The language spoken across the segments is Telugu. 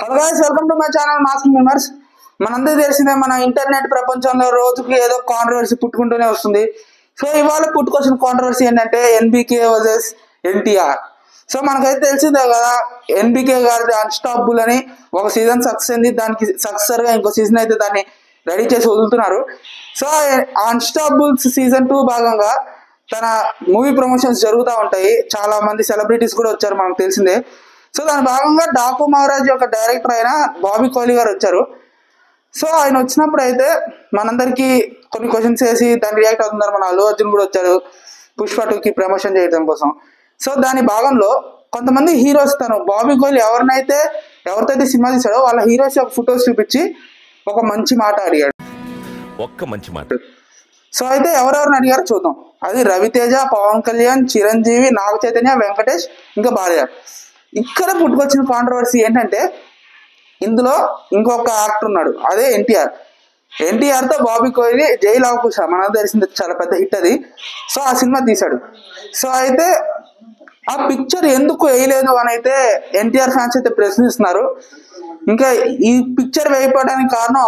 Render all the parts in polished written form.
Hello guys, welcome to my channel mask members. మనందరికీ తెలిసిందే, మన ఇంటర్నెట్ ప్రపంచంలో రోజుకి ఏదో కాంట్రవర్సీ పుట్టుకుంటూనే వస్తుంది. సో ఇవాళ పుట్టుకొచ్చిన కాంట్రవర్సీ ఏంటంటే ఎన్బికే వర్సెస్ ఎన్టీఆర్. సో మనకైతే తెలిసిందే కదా, ఎన్బికే గారి అన్స్టాపబుల్ అని ఒక సీజన్ సక్సెస్ అయింది. దానికి సక్సెసర్ గా ఇంకో సీజన్ అయితే దాన్ని రెడీ చేసి వదులుతున్నారు. సో అన్స్టాపబుల్స్ సీజన్ 2 భాగంగా తన మూవీ ప్రమోషన్స్ జరుగుతూ ఉంటాయి. చాలా మంది సెలబ్రిటీస్ కూడా వచ్చారు, మనకు తెలిసిందే. సో దాని భాగంగా డాకు మహారాజ్ యొక్క డైరెక్టర్ అయిన బాబీ కోహ్లీ గారు వచ్చారు. సో ఆయన వచ్చినప్పుడు అయితే మనందరికీ కొన్ని క్వశ్చన్స్ వేసి దాన్ని రియాక్ట్ అవుతున్నారు. మన అల్లు అర్జున్ కూడా వచ్చారు పుష్ప 2కి ప్రమోషన్ చేయడం కోసం. సో దాని భాగంలో కొంతమంది హీరోస్ తను బాబీ కోహ్లీ ఎవరితో అయితే సినిమా తీశాడో వాళ్ళ హీరోస్ యొక్క ఫొటోస్ చూపించి ఒక మంచి మాట అడిగాడు. సో అయితే ఎవరెవరిని అడిగారో చూద్దాం. అది రవితేజ, పవన్ కళ్యాణ్, చిరంజీవి, నాగ చైతన్య, వెంకటేష్, ఇంకా బాలయ్య. ఇక్కడ పుట్టుకొచ్చిన కాంట్రవర్సీ ఏంటంటే ఇందులో ఇంకొక యాక్టర్ ఉన్నాడు, అదే ఎన్టీఆర్ తో బాబీ కోహ్లీ జై లవకుశ మనకు తెలిసింది, చాలా పెద్ద హిట్ అది. సో ఆ సినిమా తీశాడు. సో అయితే ఆ పిక్చర్ ఎందుకు వేయలేదు అని అయితే ఎన్టీఆర్ ఫ్యాన్స్ అయితే ప్రశ్నిస్తున్నారు. ఇంకా ఈ పిక్చర్ వేయకపోవడానికి కారణం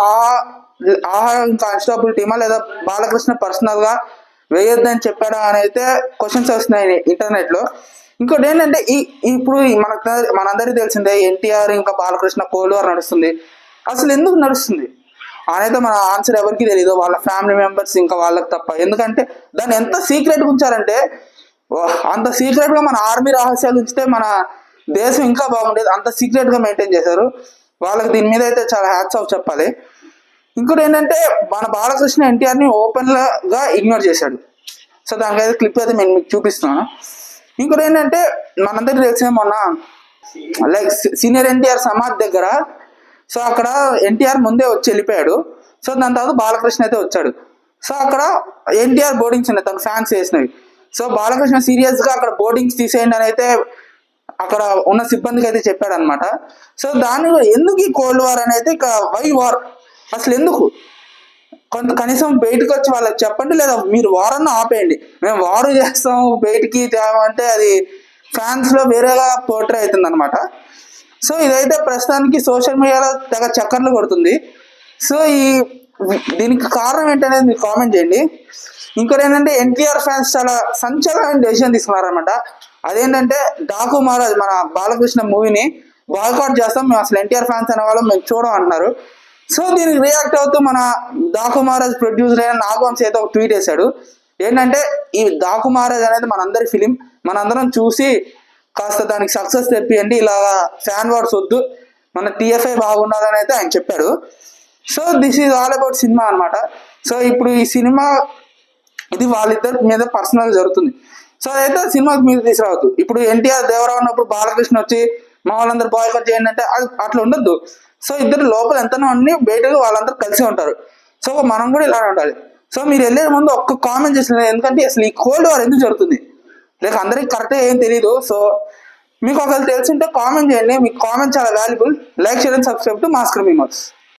ఇంకా అన్స్టాపబుల్ టీమా లేదా బాలకృష్ణ పర్సనల్ గా వేయొద్దని చెప్పాడా అని అయితే క్వశ్చన్స్ వస్తున్నాయి ఇంటర్నెట్ లో. ఇంకోటి ఏంటంటే ఇప్పుడు మనందరికీ తెలిసిందే ఎన్టీఆర్ ఇంకా బాలకృష్ణ కోల్డ్ వార్ నడుస్తుంది. అసలు ఎందుకు నడుస్తుంది అనేది మన ఆన్సర్ ఎవరికి తెలియదు, వాళ్ళ ఫ్యామిలీ మెంబర్స్ ఇంకా వాళ్ళకి తప్ప. ఎందుకంటే దాన్ని ఎంత సీక్రెట్ ఉంచారంటే, అంత సీక్రెట్ గా మన ఆర్మీ రహస్యాలు ఉంచితే మన దేశం ఇంకా బాగుండేది. అంత సీక్రెట్ గా మెయింటైన్ చేశారు. వాళ్ళకి దీని మీద అయితే చాలా హ్యాట్స్ ఆఫ్ చెప్పాలి. ఇంకోటి ఏంటంటే మన బాలకృష్ణ ఎన్టీఆర్ ని ఓపెన్ గా ఇగ్నోర్ చేశాడు. సో దానికైతే క్లిప్ అయితే నేను మీకు చూపిస్తున్నాను. ఇంకోటి ఏంటంటే మనందరికీ తెలిసిన మొన్న లైక్ సీనియర్ ఎన్టీఆర్ సమాధి దగ్గర, సో అక్కడ ఎన్టీఆర్ ముందే వచ్చి వెళ్ళిపోయాడు. సో దాని తర్వాత బాలకృష్ణ అయితే వచ్చాడు. సో అక్కడ ఎన్టీఆర్ బోర్డింగ్స్ ఉన్నాయి తన ఫ్యాన్స్ వేసినవి. సో బాలకృష్ణ సీరియస్ గా అక్కడ బోర్డింగ్స్ తీసేయండి అని అయితే అక్కడ ఉన్న సిబ్బందికి అయితే చెప్పాడు అనమాట. సో దాని ఎందుకు ఈ కోల్డ్ వార్ అని అయితే ఇక వై వార్ అసలు ఎందుకు కనీసం బయటకు వచ్చి వాళ్ళకి చెప్పండి, లేదా మీరు వారన్నా ఆపేయండి. మేము వారు చేస్తాం బయటికి తేమంటే అది ఫ్యాన్స్ లో వేరేగా పోర్ట్రే అవుతుంది అనమాట. సో ఇదైతే ప్రస్తుతానికి సోషల్ మీడియాలో తెగ చక్కర్లు కొడుతుంది. సో దీనికి కారణం ఏంటనేది మీరు కామెంట్ చేయండి. ఇంకోటి ఏంటంటే ఎన్టీఆర్ ఫ్యాన్స్ చాలా సంచలనమైన డెసిషన్ తీసుకున్నారనమాట. అదేంటంటే డాకు మహారాజ్ మన బాలకృష్ణ మూవీని బాయ్కాట్ చేస్తాం, మేము అసలు ఎన్టీఆర్ ఫ్యాన్స్ అనే వాళ్ళం మేము చూడం అంటున్నారు. సో దీనికి రియాక్ట్ అవుతూ మన డాకు మహారాజ్ ప్రొడ్యూసర్ అయిన నాగవంశీ అయితే ఒక ట్వీట్ వేశాడు. ఏంటంటే ఈ డాకు మహారాజ్ అనేది మనందరి ఫిలిం, మనందరం చూసి కాస్త దానికి సక్సెస్ తెప్పియండి, ఇలా ఫ్యాన్ వార్స్ వద్దు, మన టీఎఫ్ఐ బాగుండాలని అయితే ఆయన చెప్పాడు. So this is all about cinema అనమాట. సో ఇప్పుడు ఈ సినిమా ఇది వాళ్ళిద్దరి మీద పర్సనల్ జరుగుతుంది. సో అదైతే సినిమాకి మీద తీసుకురావద్దు. ఇప్పుడు ఎన్టీఆర్ దేవరావు ఉన్నప్పుడు బాలకృష్ణ వచ్చి మా వాళ్ళందరూ బాయ్కాట్ చేయండి అంటే అది అట్లా ఉండొద్దు. సో ఇద్దరు లోపల ఎంతనో అన్ని బయటకు వాళ్ళందరూ కలిసి ఉంటారు. సో మనం కూడా ఇలా ఉండాలి. సో మీరు వెళ్ళే ముందు ఒక్క కామెంట్ చేసిన, ఎందుకంటే అసలు ఈ కోల్డ్ వార్ ఎందుకు జరుగుతుంది లేక అందరికి కరెక్ట్గా ఏం తెలియదు. సో మీకు ఒకవేళ తెలిసింటే కామెంట్ చేయండి. మీకు కామెంట్ చాలా valuable. Like, share and subscribe to mask members.